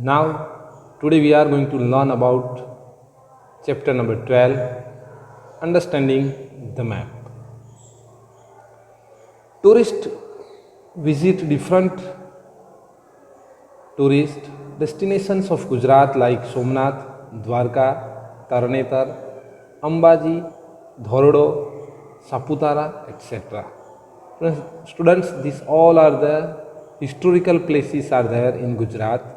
Now, today we are going to learn about chapter number 12, Understanding the Map. Tourists visit different tourist destinations of Gujarat like Somnath, Dwarka, Tarnetar, Ambaji, Dhorodo, Saputara, etc. Students, these all are the historical places are there in Gujarat.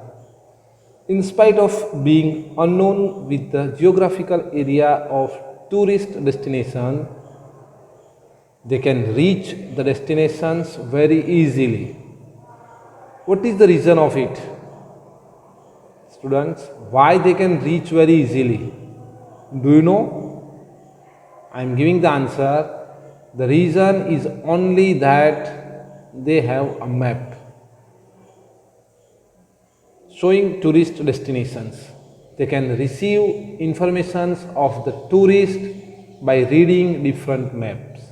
In spite of being unknown with the geographical area of tourist destination, they can reach the destinations very easily. What is the reason of it? Students, why they can reach very easily? Do you know? I am giving the answer. The reason is only that they have a map showing tourist destinations. They can receive informations of the tourist by reading different maps.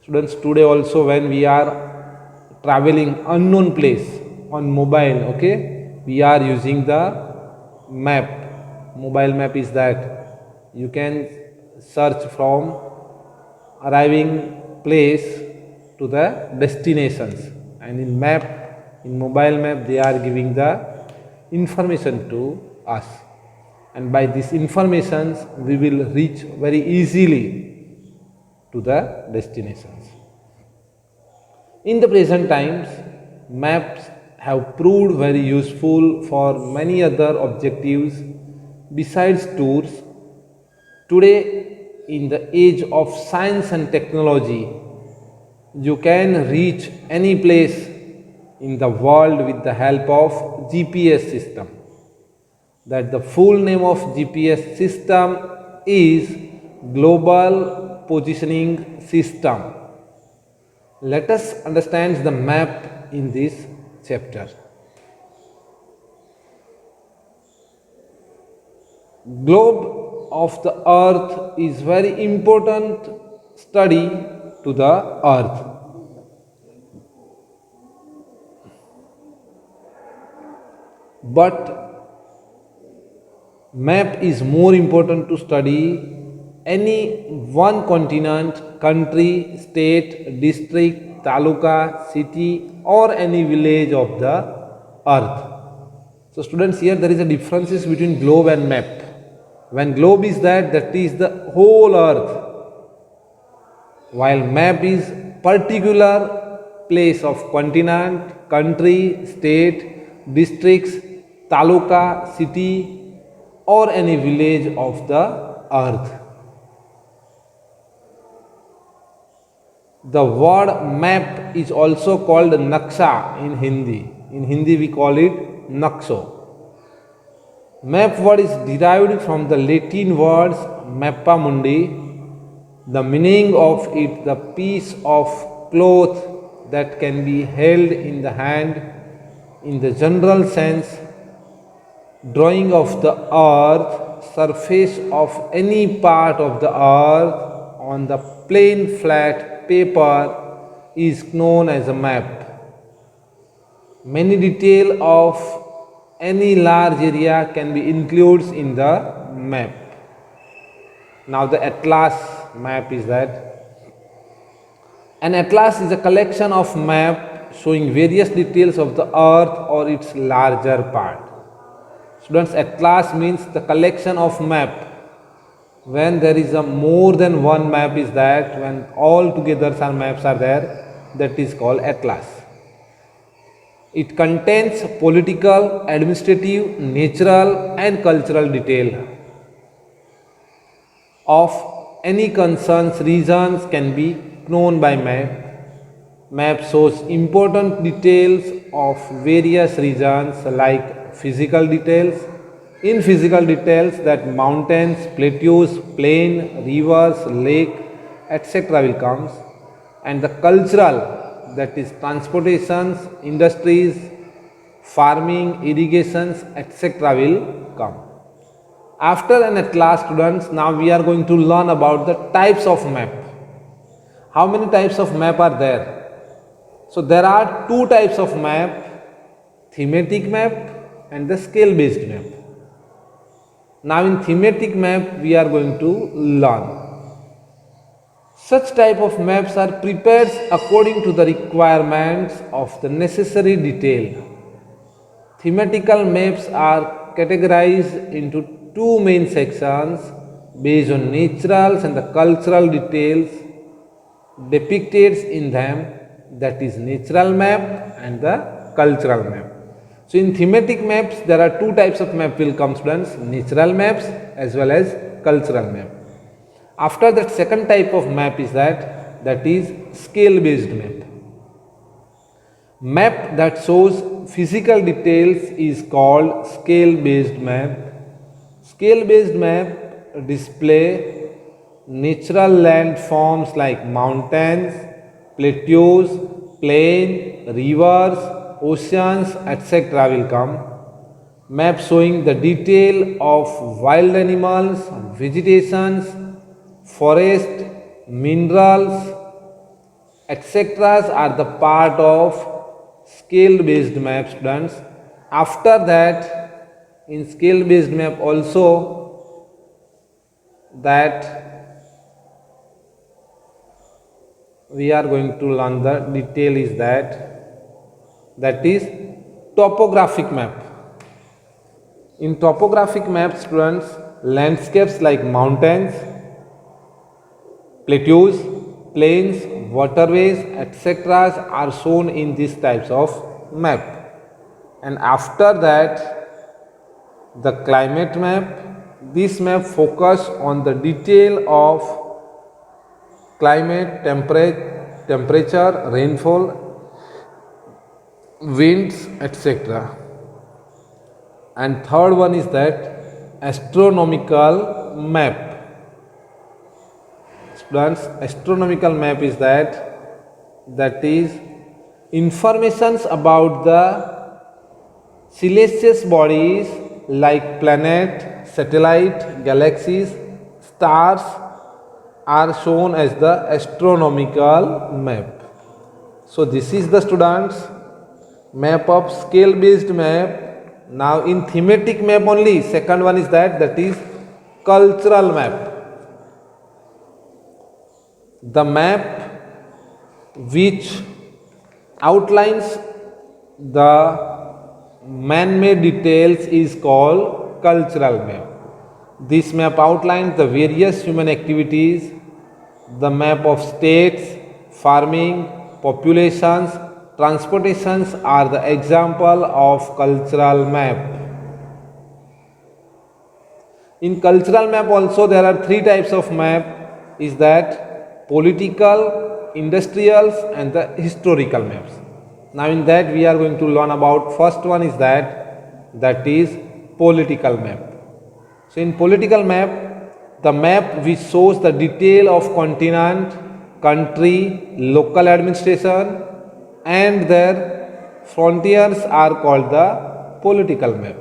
Students, today also when we are traveling unknown place on mobile, okay, we are using the map. Mobile map is that you can search from arriving place to the destinations, and in mobile map they are giving the information to us, and by these informations we will reach very easily to the destinations. In the present times, maps have proved very useful for many other objectives besides tours. Today, in the age of science and technology, you can reach any place in the world with the help of GPS system. That the full name of GPS system is Global Positioning System. Let us understand the map in this chapter. Globe of the earth is very important study to the earth. But map is more important to study any one continent, country, state, district, taluka, city or any village of the earth. So students, here there is a differences between globe and map. When globe is that is the whole earth, while map is particular place of continent, country, state, districts, taluka, city or any village of the earth. The word map is also called naksha in Hindi. In Hindi we call it naksho. Map word is derived from the Latin words mappa mundi. The meaning of it, the piece of cloth that can be held in the hand. In the general sense, drawing of the earth, surface of any part of the earth on the plain flat paper is known as a map. Many detail of any large area can be included in the map. Now the atlas map is that. An atlas is a collection of map showing various details of the earth or its larger part. Students, atlas means the collection of map. When there is a more than one map is that, when all together some maps are there, that is called atlas. It contains political, administrative, natural and cultural detail of any concerns regions can be known by map. Map shows important details of various regions like physical details. In physical details, that mountains, plateaus, plain, rivers, lake, etc. will come, and the cultural, that is transportations, industries, farming, irrigations, etc. will come. After an atlas, students, now we are going to learn about the types of map. How many types of map are there? So there are two types of map: thematic map and the scale based map. Now in thematic map we are going to learn. Such type of maps are prepared according to the requirements of the necessary detail. Thematical maps are categorized into two main sections based on natural and the cultural details depicted in them, that is natural map and the cultural map. So in thematic maps there are two types of map will come, students, natural maps as well as cultural map. After that, second type of map is that is scale based map. Map that shows physical details is called scale based map. Scale based map display natural landforms like mountains, plateaus, plain, rivers, oceans, etc. will come. Map showing the detail of wild animals, vegetations, forest, minerals, etc. are the part of scale based map, students. After that, in scale based map also, that we are going to learn the detail is that is topographic map. In topographic maps, students, landscapes like mountains, plateaus, plains, waterways, etc. are shown in these types of map. And after that, the climate map. This map focus on the detail of climate, temperature, rainfall, winds, etc. And third one is that astronomical map. Students, astronomical map is that is informations about the celestial bodies like planet, satellite, galaxies, stars are shown as the astronomical map. So this is the, students, map of scale based map. Now in thematic map only, second one is that is cultural map. The map which outlines the man-made details is called cultural map. This map outlines the various human activities. The map of states, farming, populations, transportations are the example of cultural map. In cultural map also there are three types of map, is that political, industrial and the historical maps. Now in that we are going to learn about, first one is that is political map. So in political map, the map which shows the detail of continent, country, local administration and their frontiers are called the political map.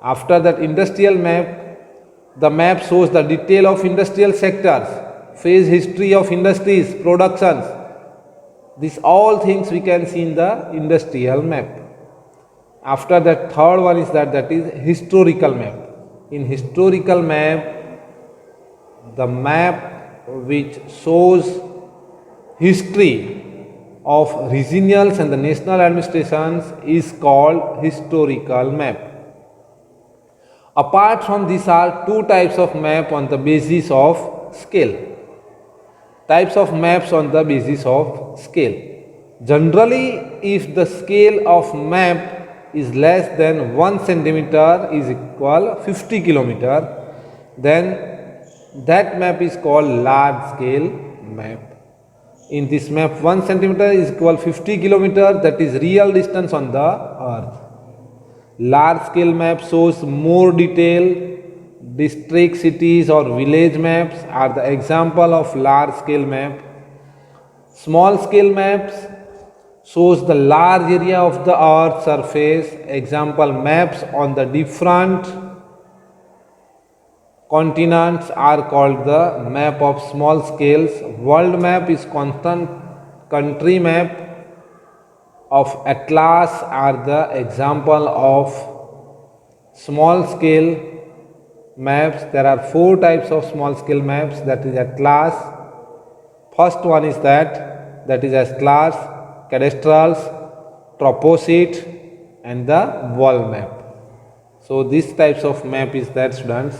After that, industrial map, the map shows the detail of industrial sectors, phase history of industries, productions. These all things we can see in the industrial map. After that, third one is that is historical map. In historical map, the map which shows history of regional and the national administrations is called historical map. Apart from these are two types of map on the basis of scale. Types of maps on the basis of scale. Generally, if the scale of map is less than 1 centimeter is equal 50 kilometer, then that map is called large scale map. In this map, 1 centimeter is equal 50 kilometer, that is real distance on the earth. Large scale map shows more detail. District, cities or village maps are the example of large scale map. Small scale maps shows the large area of the earth surface. Example, maps on the different continents are called the map of small scales. World map is constant country map of atlas are the example of small scale maps. There are 4 types of small scale maps, that is at class. First one is that is as class, cadastrals, topocete and the wall map. So these types of map is that, students.